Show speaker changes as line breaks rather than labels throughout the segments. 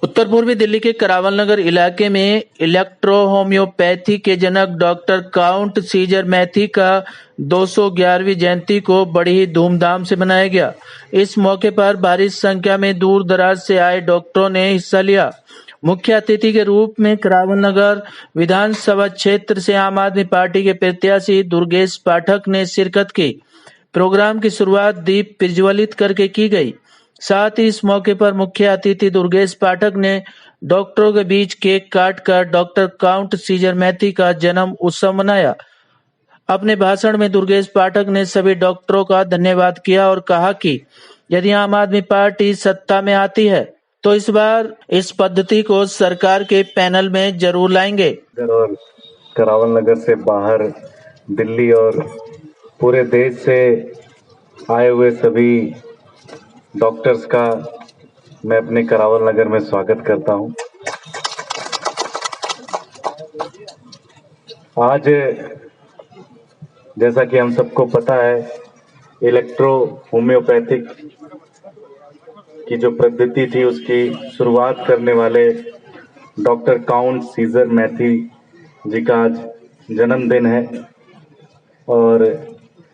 उत्तर पूर्वी दिल्ली के करावल नगर इलाके में इलेक्ट्रो होम्योपैथी के जनक डॉक्टर काउंट सीजर मैथी का 211वीं जयंती को बड़ी ही धूमधाम से मनाया गया। इस मौके पर भारी संख्या में दूर दराज से आए डॉक्टरों ने हिस्सा लिया। मुख्य अतिथि के रूप में करावल नगर विधानसभा क्षेत्र से आम आदमी पार्टी के प्रत्याशी दुर्गेश पाठक ने शिरकत की। प्रोग्राम की शुरुआत दीप प्रज्वलित करके की गई। साथ ही इस मौके पर मुख्य अतिथि दुर्गेश पाठक ने डॉक्टरों के बीच केक काटकर डॉक्टर काउंट सीजर मैथी का जन्म उत्सव मनाया। अपने भाषण में दुर्गेश पाठक ने सभी डॉक्टरों का धन्यवाद किया और कहा कि यदि आम आदमी पार्टी सत्ता में आती है तो इस बार इस पद्धति को सरकार के पैनल में जरूर लाएंगे।
और करावल नगर से बाहर दिल्ली और पूरे देश से आए हुए सभी डॉक्टर्स का मैं अपने करावल नगर में स्वागत करता हूं। आज जैसा कि हम सबको पता है, इलेक्ट्रो होम्योपैथिक की जो पद्धति थी उसकी शुरुआत करने वाले डॉक्टर काउंट सीजर मैथी जी का आज जन्मदिन है और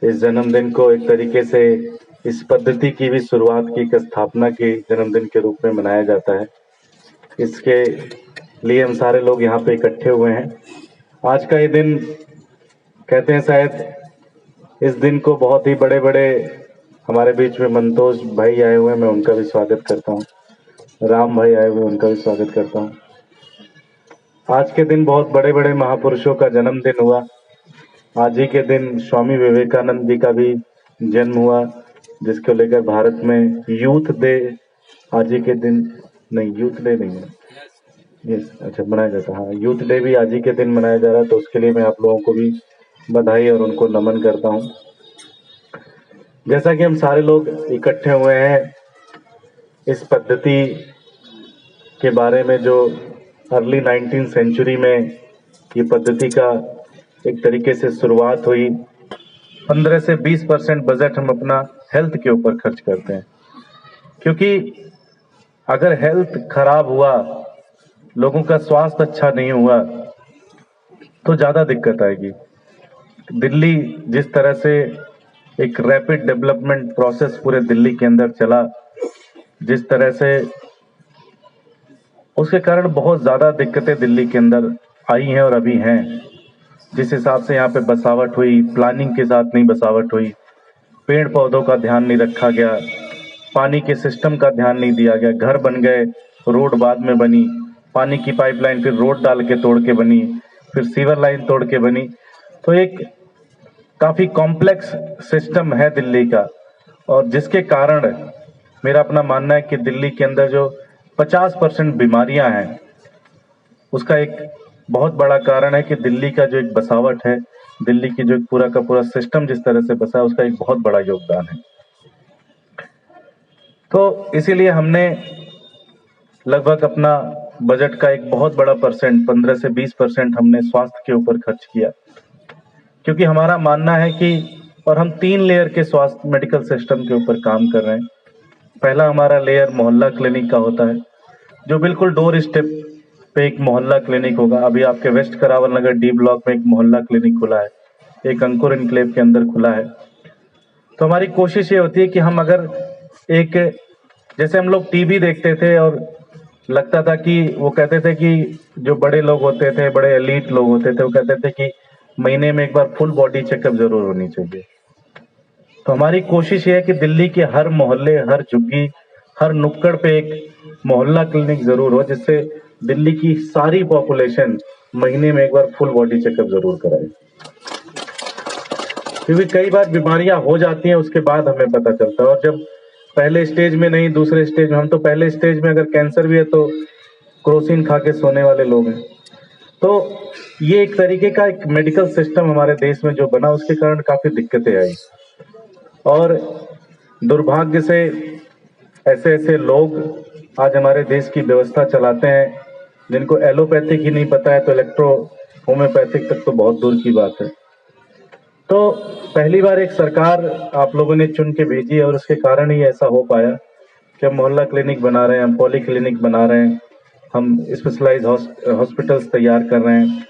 इस जन्मदिन को एक तरीके से इस पद्धति की भी शुरुआत की स्थापना के जन्मदिन के रूप में मनाया जाता है। इसके लिए हम सारे लोग यहाँ पे इकट्ठे हुए हैं। आज का ये दिन कहते हैं, शायद इस दिन को बहुत ही बड़े बड़े हमारे बीच में मंतोष भाई आए हुए हैं, मैं उनका भी स्वागत करता हूँ। राम भाई आए हुए, उनका भी स्वागत करता हूँ। आज के दिन बहुत बड़े बड़े महापुरुषों का जन्मदिन हुआ। आज ही के दिन स्वामी विवेकानंद जी का भी जन्म हुआ, जिसको लेकर भारत में यूथ डे आज ही के दिन यूथ डे नहीं है, यस अच्छा मनाया जाता है। हाँ, यूथ डे भी आज ही के दिन मनाया जा रहा है, तो उसके लिए मैं आप लोगों को भी बधाई और उनको नमन करता हूँ। जैसा कि हम सारे लोग इकट्ठे हुए हैं, इस पद्धति के बारे में जो अर्ली 19th सेंचुरी में ये पद्धति का एक तरीके से शुरुआत हुई। 15 से 20% बजट हम अपना हेल्थ के ऊपर खर्च करते हैं, क्योंकि अगर हेल्थ खराब हुआ, लोगों का स्वास्थ्य अच्छा नहीं हुआ तो ज्यादा दिक्कत आएगी। दिल्ली जिस तरह से एक रैपिड डेवलपमेंट प्रोसेस पूरे दिल्ली के अंदर चला, जिस तरह से उसके कारण बहुत ज्यादा दिक्कतें दिल्ली के अंदर आई हैं और अभी हैं। जिस हिसाब से यहाँ पे बसावट हुई, प्लानिंग के साथ नहीं बसावट हुई, पेड़ पौधों का ध्यान नहीं रखा गया, पानी के सिस्टम का ध्यान नहीं दिया गया, घर बन गए, रोड बाद में बनी, पानी की पाइपलाइन फिर रोड डाल के तोड़ के बनी, फिर सीवर लाइन तोड़ के बनी। तो एक काफी कॉम्प्लेक्स सिस्टम है दिल्ली का, और जिसके कारण मेरा अपना मानना है कि दिल्ली के अंदर जो 50% बीमारियां हैं, उसका एक बहुत बड़ा कारण है कि दिल्ली का जो एक बसावट है, दिल्ली की जो पूरा का पूरा सिस्टम जिस तरह से बसा है, उसका एक बहुत बड़ा योगदान है। तो इसीलिए हमने लगभग अपना बजट का एक बहुत बड़ा परसेंट 15 से 20% हमने स्वास्थ्य के ऊपर खर्च किया, क्योंकि हमारा मानना है कि, और हम 3 लेयर के स्वास्थ्य मेडिकल सिस्टम के ऊपर काम कर रहे हैं। पहला हमारा लेयर मोहल्ला क्लिनिक का होता है, जो बिल्कुल डोर स्टेप पे एक मोहल्ला क्लिनिक होगा। अभी आपके वेस्ट करावल नगर डी ब्लॉक में एक मोहल्ला क्लिनिक खुला है, एक अंकुर इनक्लेव के अंदर खुला है। तो हमारी कोशिश ये होती है कि हम अगर एक, जैसे हम लोग टीवी देखते थे और लगता था कि वो कहते थे कि जो बड़े लोग होते थे, बड़े एलीट लोग होते थे, वो कहते थे कि महीने में एक बार फुल बॉडी चेकअप जरूर होनी चाहिए। तो हमारी कोशिश ये है कि दिल्ली के हर मोहल्ले, हर झुग्गी, हर नुक्कड़ पे एक मोहल्ला क्लिनिक जरूर हो, जिससे दिल्ली की सारी पॉपुलेशन महीने में एक बार फुल बॉडी चेकअप जरूर कराए। क्योंकि कई बार बीमारियां हो जाती हैं, उसके बाद हमें पता चलता है, और जब पहले स्टेज में नहीं, दूसरे स्टेज में, हम तो पहले स्टेज में अगर कैंसर भी है तो क्रोसिन खा के सोने वाले लोग हैं। तो ये एक तरीके का एक मेडिकल सिस्टम हमारे देश में जो बना, उसके कारण काफी दिक्कतें आई। और दुर्भाग्य से ऐसे ऐसे लोग आज हमारे देश की व्यवस्था चलाते हैं जिनको एलोपैथिक ही नहीं पता है, तो इलेक्ट्रो होम्योपैथिक तक तो बहुत दूर की बात है। तो पहली बार एक सरकार आप लोगों ने चुन के भेजी और उसके कारण ही ऐसा हो पाया कि हम मोहल्ला क्लिनिक बना रहे हैं, हम पॉली क्लिनिक बना रहे हैं, हम स्पेशलाइज हॉस्पिटल्स तैयार कर रहे हैं,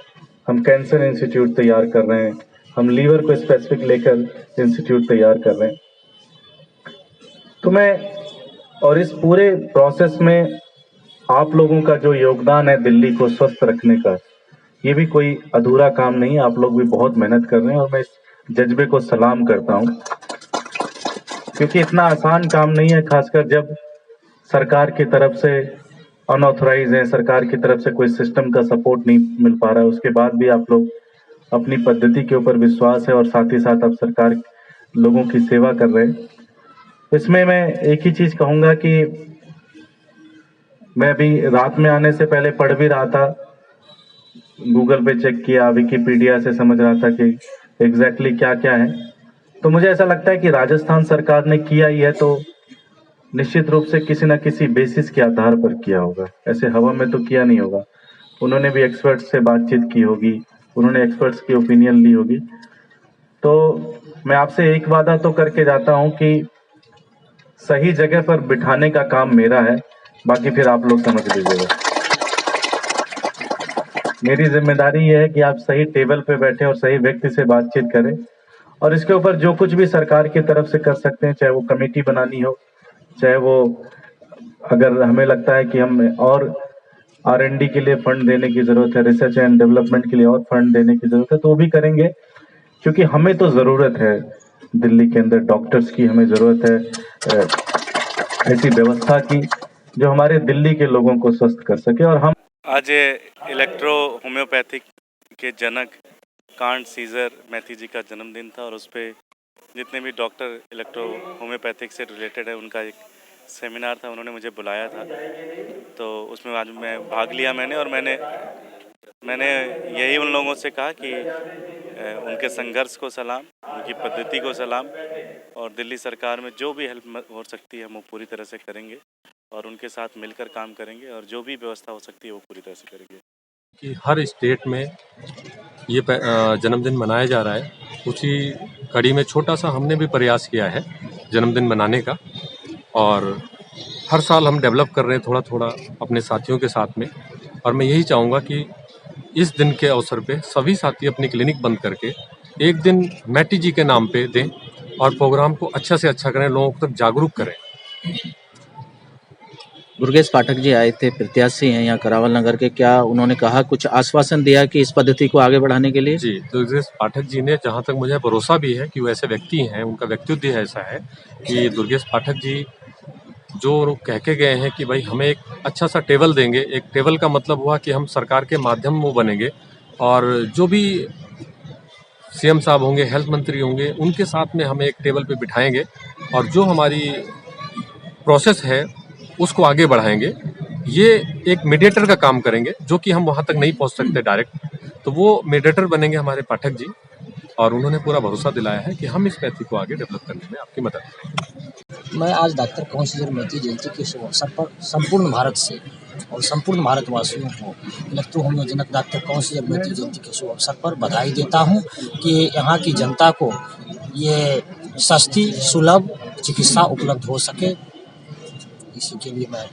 हम कैंसर इंस्टीट्यूट तैयार कर रहे हैं, हम लीवर को स्पेसिफिक लेकर इंस्टीट्यूट तैयार कर रहे हैं। तो मैं और इस पूरे प्रोसेस में आप लोगों का जो योगदान है दिल्ली को स्वस्थ रखने का, ये भी कोई अधूरा काम नहीं है। आप लोग भी बहुत मेहनत कर रहे हैं और मैं इस जज्बे को सलाम करता हूं, क्योंकि इतना आसान काम नहीं है, खासकर जब सरकार की तरफ से अनऑथराइज है, सरकार की तरफ से कोई सिस्टम का सपोर्ट नहीं मिल पा रहा है, उसके बाद भी आप लोग अपनी पद्धति के ऊपर विश्वास है और साथ ही साथ आप सरकार लोगों की सेवा कर रहे हैं। इसमें मैं एक ही चीज कहूंगा कि मैं अभी रात में आने से पहले पढ़ भी रहा था, गूगल पे चेक किया, विकिपीडिया से समझ रहा था कि एग्जैक्टली क्या क्या है। तो मुझे ऐसा लगता है कि राजस्थान सरकार ने किया ही है तो निश्चित रूप से किसी न किसी बेसिस के आधार पर किया होगा, ऐसे हवा में तो किया नहीं होगा। उन्होंने भी एक्सपर्ट्स से बातचीत की होगी, उन्होंने एक्सपर्ट्स की ओपिनियन ली होगी। तो मैं आपसे एक वादा तो करके जाता हूं कि सही जगह पर बिठाने का काम मेरा है, बाकी फिर आप लोग समझ लीजिएगा। मेरी जिम्मेदारी यह है कि आप सही टेबल पे बैठे और सही व्यक्ति से बातचीत करें, और इसके ऊपर जो कुछ भी सरकार की तरफ से कर सकते हैं, चाहे वो कमेटी बनानी हो, चाहे वो अगर हमें लगता है कि हम और R&D के लिए फंड देने की जरूरत है, रिसर्च एंड डेवलपमेंट के लिए और फंड देने की जरूरत है, तो वो भी करेंगे, क्योंकि हमें तो जरूरत है दिल्ली के अंदर डॉक्टर्स की, हमें जरूरत है ऐसी व्यवस्था की जो हमारे दिल्ली के लोगों को स्वस्थ कर सके। और हम
आज इलेक्ट्रो होम्योपैथिक के जनक कांट सीजर मैथी जी का जन्मदिन था, और उस पर जितने भी डॉक्टर इलेक्ट्रो होम्योपैथिक से रिलेटेड है उनका एक सेमिनार था, उन्होंने मुझे बुलाया था, तो उसमें आज मैं भाग लिया और मैंने यही उन लोगों से कहा कि उनके संघर्ष को सलाम, उनकी पद्धति को सलाम, और दिल्ली सरकार में जो भी हेल्प हो सकती है हम वो पूरी तरह से करेंगे और उनके साथ मिलकर काम करेंगे, और जो भी व्यवस्था हो सकती है वो पूरी तरह से करेंगे।
कि हर स्टेट में ये जन्मदिन मनाया जा रहा है, उसी कड़ी में छोटा सा हमने भी प्रयास किया है जन्मदिन मनाने का, और हर साल हम डेवलप कर रहे हैं थोड़ा थोड़ा अपने साथियों के साथ में। और मैं यही चाहूँगा कि इस दिन के अवसर पे सभी साथी अपनी क्लिनिक बंद करके एक दिन मैटी जी के नाम पे दें और प्रोग्राम को अच्छा से अच्छा करें, लोगों तक जागरूक करें।
दुर्गेश पाठक जी आए थे, प्रत्याशी हैं यहाँ करावल नगर के, क्या उन्होंने कहा, कुछ आश्वासन दिया कि इस पद्धति को आगे बढ़ाने के लिए?
जी, दुर्गेश पाठक जी ने, जहाँ तक मुझे भरोसा भी है कि वो ऐसे व्यक्ति हैं, उनका व्यक्तित्व ऐसा है कि दुर्गेश पाठक जी जो कह के गए हैं कि भाई हमें एक अच्छा सा टेबल देंगे, एक टेबल का मतलब हुआ कि हम सरकार के माध्यम वो बनेंगे, और जो भी CM साहब होंगे, हेल्थ मंत्री होंगे, उनके साथ में हमें एक टेबल पे बिठाएंगे और जो हमारी प्रोसेस है उसको आगे बढ़ाएंगे। ये एक मीडिएटर का काम करेंगे, जो कि हम वहाँ तक नहीं पहुँच सकते डायरेक्ट, तो वो मीडिएटर बनेंगे हमारे पाठक जी, और उन्होंने पूरा भरोसा दिलाया है कि हम इस पैथी को आगे डेवलप करने में आपकी मदद करेंगे।
मैं आज डॉक्टर काउंट सीजर मैथी जयंती के शुभ अवसर पर संपूर्ण भारत से और संपूर्ण भारतवासियों को इलेक्ट्रो होम्योजनक डॉक्टर काउंट सीजर मैथी जयंती के शुभ अवसर पर बधाई देता हूं कि यहाँ की जनता को ये सस्ती सुलभ चिकित्सा उपलब्ध हो सके, इसी के लिए मैं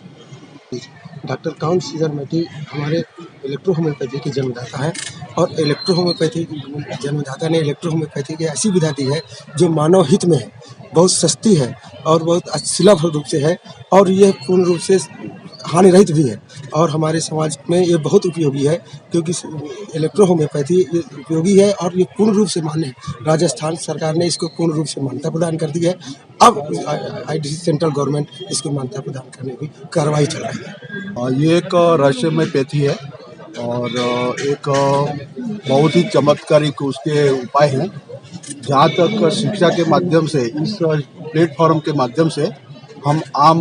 डॉक्टर काउंट सीजर मैथी हमारे इलेक्ट्रो होम्योपैथी के जन्मदाता है, और इलेक्ट्रो होम्योपैथी जन्मदाता ने इलेक्ट्रो होम्योपैथी की ऐसी विधा दी है जो मानव हित में है, बहुत सस्ती है और बहुत सुलभ रूप से है, और ये पूर्ण रूप से हानि रहित भी है, और हमारे समाज में ये बहुत उपयोगी है, क्योंकि इलेक्ट्रो होम्योपैथी उपयोगी है और ये पूर्ण रूप से मान्य है। राजस्थान सरकार ने इसको पूर्ण रूप से मान्यता प्रदान कर दी है। अब IDC सेंट्रल गवर्नमेंट इसको मान्यता प्रदान करने की कार्रवाई चल रही है।
ये एक रहस्यमय पैथी है और एक बहुत ही चमत्कारिक उसके उपाय हैं। जहाँ तक शिक्षा के माध्यम से, इस प्लेटफॉर्म के माध्यम से हम आम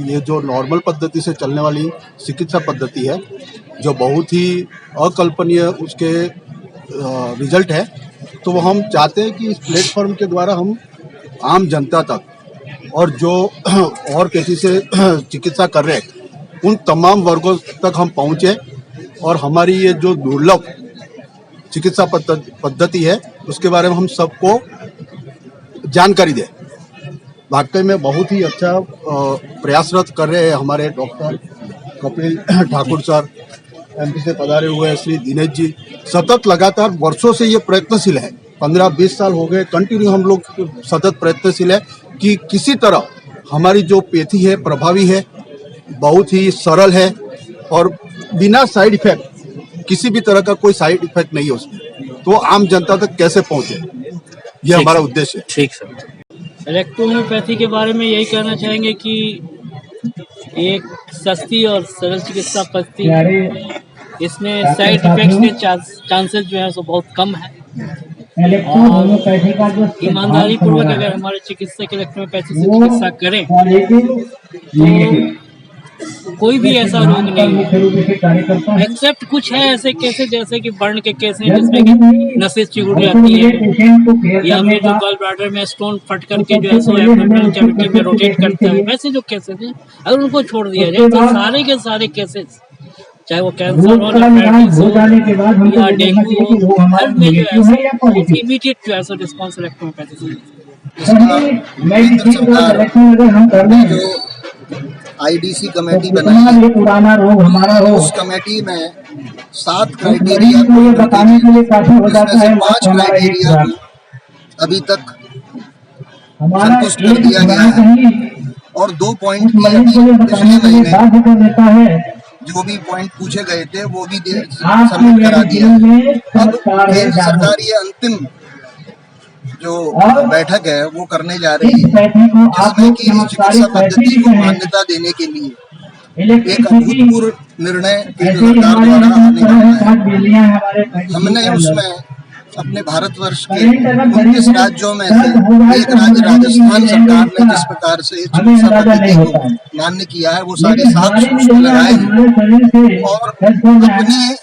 ये जो नॉर्मल पद्धति से चलने वाली चिकित्सा पद्धति है, जो बहुत ही अकल्पनीय उसके रिजल्ट है, तो वो हम चाहते हैं कि इस प्लेटफॉर्म के द्वारा हम आम जनता तक और जो और पैथी से चिकित्सा कर रहे हैं उन तमाम वर्गों तक हम पहुँचे और हमारी ये जो दुर्लभ चिकित्सा पद्धति है उसके बारे में हम सबको जानकारी दें। वाकई में बहुत ही अच्छा प्रयासरत कर रहे हैं हमारे doctor Kapil Thakur sir, MP से पधारे हुए श्री दिनेश जी, सतत लगातार वर्षों से ये प्रयत्नशील है। 15-20 साल हो गए कंटिन्यू हम लोग सतत प्रयत्नशील है कि किसी तरह हमारी जो पैथी है प्रभावी है, बहुत ही सरल है और बिना साइड इफेक्ट, किसी भी तरह का कोई साइड इफेक्ट नहीं है उसमें, तो आम जनता तक कैसे पहुंचे, ये हमारा उद्देश्य है।
ठीक सर।
इलेक्ट्रोहोम्योपैथी के बारे में यही कहना चाहेंगे कि एक सस्ती और सरल चिकित्सा पद्धति है। इसमें साइड इफेक्ट्स के चांसेस जो है सो बहुत कम है और ईमानदारी पूर्वक अगर हमारे चिकित्सक इलेक्ट्रोहोम्योपैथी से चिकित्सा करें तो कोई भी ऐसा रोग नहीं है, एक्सेप्ट कुछ है ऐसे केसेस जैसे कि बर्न के केस हैं जिसमें कि नसें चिघुड़ जाती है या फिर जो गॉल ब्लैडर में स्टोन फट करके जो है सो एब्डोमिनल कैविटी में रोटेट करता है, वैसे जो केसेस हैं अगर उनको छोड़ दिया जाए तो सारे के सारे केसेस चाहे वो कैंसर हो, डायबिटीज हो या डेंगू हो, हर में जो है इमीडिएट जो है सो रिस्पॉन्स इलेक्ट्रोहोम्योपैथी
जो आईडीसी कमेटी बनाई है, उस कमेटी में 7 क्राइटेरिया जिसमें से 5 क्राइटेरिया अभी तक संतुष्ट कर दिया गया है और 2 पॉइंट की अभी पिछले महीने जो भी पॉइंट पूछे गए थे वो भी सबमिट करा दिया है। अब केंद्र सरकार ये अंतिम जो बैठक है वो करने जा रही है जिसमें कि इस चिकित्सा पद्धति को मान्यता देने के लिए एक अभूतपूर्व निर्णय केंद्र सरकार द्वारा आने वाला है। हमने उसमें अपने भारतवर्ष के 29 राज्यों में से एक राज्य राजस्थान सरकार ने जिस प्रकार से चिकित्सा पद्धति को मान्य किया है वो सारे 7 सूत्र लगाए हैं और अपने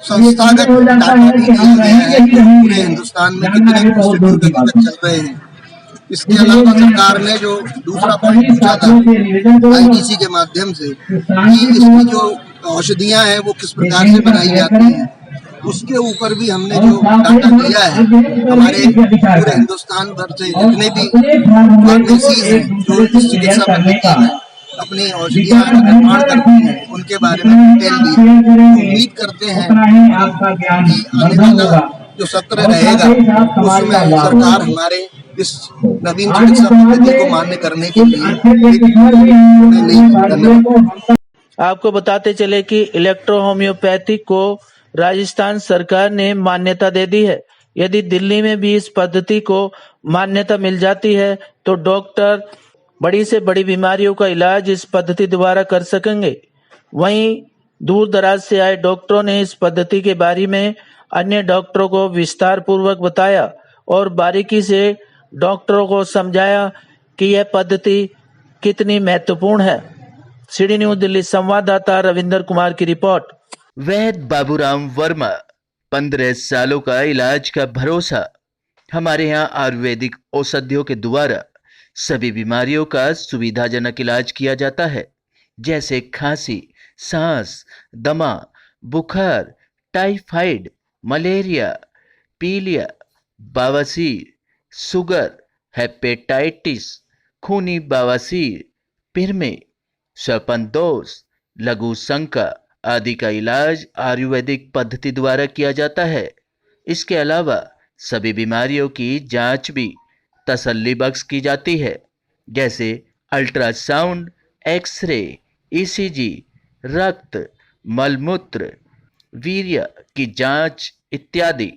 संस्थागत डाटा भी दिया गया है कि पूरे हिंदुस्तान में कितने इंस्टीट्यूट अभी तक चल रहे हैं। इसके अलावा सरकार ने जो दूसरा पॉइंट पूछा था आईडीसी के माध्यम से कि इसकी जो औषधियां हैं वो किस प्रकार से बनाई जाती हैं, उसके ऊपर भी हमने जो डाटा दिया है हमारे पूरे हिंदुस्तान भर से जितने भी फार्मेसी हैं जो इस चिकित्सा पद्धति में अपनी औषधियां निर्माण करती हैं उनके बारे में डिटेल दी। उम्मीद करते हैं कि आने वाला जो सत्र रहेगा उसमें सरकार हमारे इस नवीन चिकित्सा पद्धति को मान्य करने के लिए धन्यवाद।
आपको बताते चले कि इलेक्ट्रोहोम्योपैथी को राजस्थान सरकार ने मान्यता दे दी है। यदि दिल्ली में भी इस पद्धति को मान्यता मिल जाती है तो डॉक्टर बड़ी से बड़ी बीमारियों का इलाज इस पद्धति द्वारा कर सकेंगे। वहीं दूर दराज से आए डॉक्टरों ने इस पद्धति के बारे में अन्य डॉक्टरों को विस्तार पूर्वक बताया और बारीकी से डॉक्टरों को समझाया कि यह पद्धति कितनी महत्वपूर्ण है। सीडी न्यूज दिल्ली संवाददाता रविंदर कुमार की रिपोर्ट।
वैद्य बाबूराम वर्मा, 15 सालों का इलाज का भरोसा। हमारे यहाँ आयुर्वेदिक औषधियों के द्वारा सभी बीमारियों का सुविधाजनक इलाज किया जाता है, जैसे खांसी, सांस, दमा, बुखार, टाइफाइड, मलेरिया, पीलिया, बवासीर, शुगर, हेपेटाइटिस, खूनी बवासीर, पिरमे, श्वसन लघु शंका आदि का इलाज आयुर्वेदिक पद्धति द्वारा किया जाता है। इसके अलावा सभी बीमारियों की जांच भी तसल्ली बख्श की जाती है, जैसे अल्ट्रासाउंड, एक्सरे, ईसीजी, रक्त, मलमूत्र, वीर्य की जांच इत्यादि।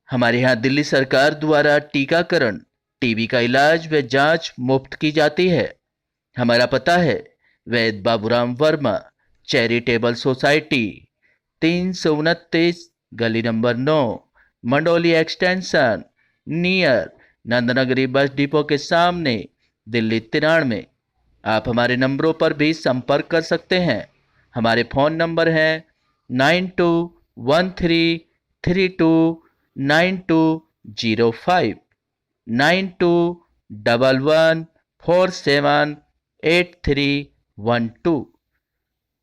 हमारे यहाँ दिल्ली सरकार द्वारा टीकाकरण, टीबी का इलाज व जांच मुफ्त की जाती है। हमारा पता है वैद्य बाबूराम वर्मा, चैरिटेबल सोसाइटी, 329 गली number 9, Mandoli extension, near Nand Nagri bus depot के सामने, दिल्ली 93। आप हमारे नंबरों पर भी संपर्क कर सकते हैं। हमारे फ़ोन नंबर हैं 9213329205, 92 9910418312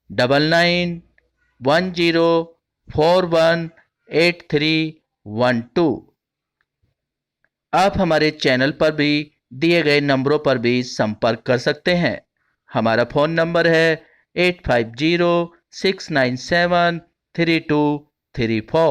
9910418312। आप हमारे चैनल पर भी दिए गए नंबरों पर भी संपर्क कर सकते हैं। हमारा फ़ोन नंबर है 8506973234।